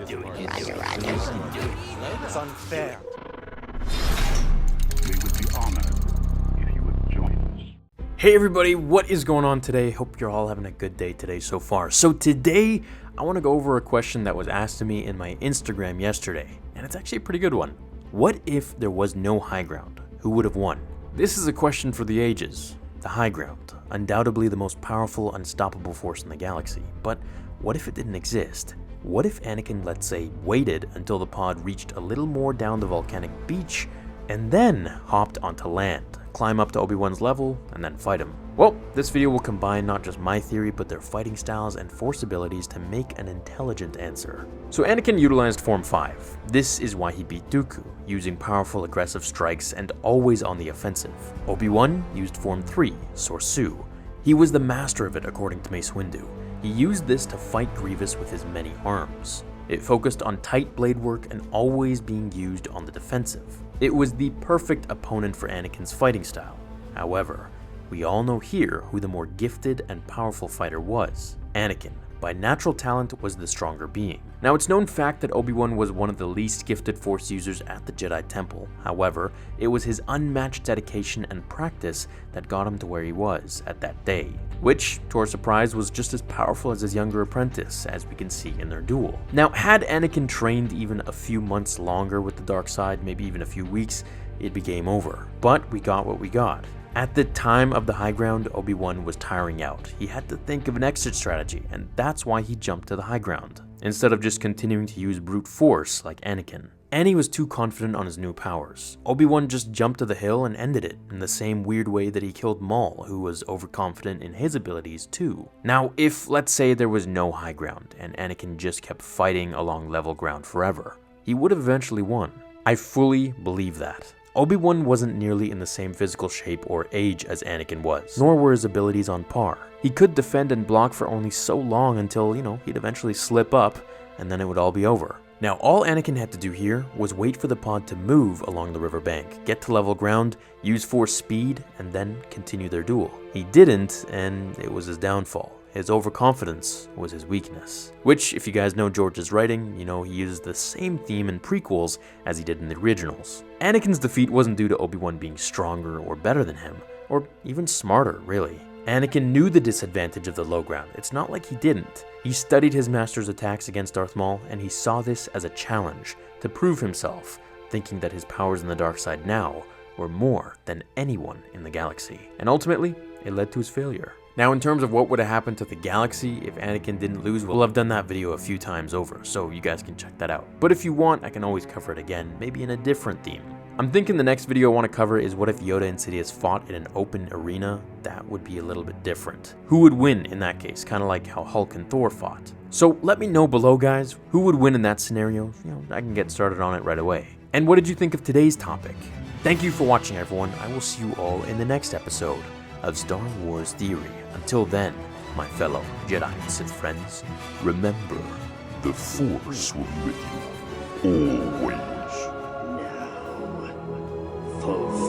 do it. It's unfair. We would be honored if you would join us. Hey everybody, what is going on today? Hope you're all having a good day today so far. So today, I want to go over a question that was asked to me in my Instagram yesterday, and it's actually a pretty good one. What if there was no high ground? Who would have won? This is a question for the ages. The high ground, undoubtedly the most powerful, unstoppable force in the galaxy. But what if it didn't exist? What if Anakin, let's say, waited until the pod reached a little more down the volcanic beach and then hopped onto land, climb up to Obi-Wan's level, and then fight him? Well, this video will combine not just my theory, but their fighting styles and force abilities to make an intelligent answer. So Anakin utilized Form 5. This is why he beat Dooku, using powerful aggressive strikes and always on the offensive. Obi-Wan used Form 3, Sorsu. He was the master of it according to Mace Windu. He used this to fight Grievous with his many arms. It focused on tight blade work and always being used on the defensive. It was the perfect opponent for Anakin's fighting style. However, we all know here who the more gifted and powerful fighter was. Anakin, by natural talent, was the stronger being. Now, it's known fact that Obi-Wan was one of the least gifted Force users at the Jedi Temple. However, it was his unmatched dedication and practice that got him to where he was at that day, which, to our surprise, was just as powerful as his younger apprentice, as we can see in their duel. Now, had Anakin trained even a few months longer with the dark side, maybe even a few weeks, it'd be game over. But we got what we got. At the time of the high ground, Obi-Wan was tiring out. He had to think of an exit strategy, and that's why he jumped to the high ground, instead of just continuing to use brute force like Anakin. And he was too confident on his new powers. Obi-Wan just jumped to the hill and ended it, in the same weird way that he killed Maul, who was overconfident in his abilities too. Now, if, let's say, there was no high ground, and Anakin just kept fighting along level ground forever, he would have eventually won. I fully believe that. Obi-Wan wasn't nearly in the same physical shape or age as Anakin was, nor were his abilities on par. He could defend and block for only so long until, he'd eventually slip up, and then it would all be over. Now, all Anakin had to do here was wait for the pod to move along the riverbank, get to level ground, use Force speed, and then continue their duel. He didn't, and it was his downfall. His overconfidence was his weakness. Which, if you guys know George's writing, he uses the same theme in prequels as he did in the originals. Anakin's defeat wasn't due to Obi-Wan being stronger or better than him, or even smarter, really. Anakin knew the disadvantage of the low ground. It's not like he didn't. He studied his master's attacks against Darth Maul, and he saw this as a challenge to prove himself, thinking that his powers in the dark side now were more than anyone in the galaxy. And ultimately, it led to his failure. Now, in terms of what would have happened to the galaxy if Anakin didn't lose, well, I've done that video a few times over, so you guys can check that out. But if you want, I can always cover it again, maybe in a different theme. I'm thinking the next video I want to cover is what if Yoda and Sidious fought in an open arena? That would be a little bit different. Who would win in that case? Kind of like how Hulk and Thor fought. So let me know below, guys, who would win in that scenario? I can get started on it right away. And what did you think of today's topic? Thank you for watching, everyone. I will see you all in the next episode of Star Wars Theory. Until then, my fellow Jedi and Sith friends, remember, the Force will be with you always. Now, fulfill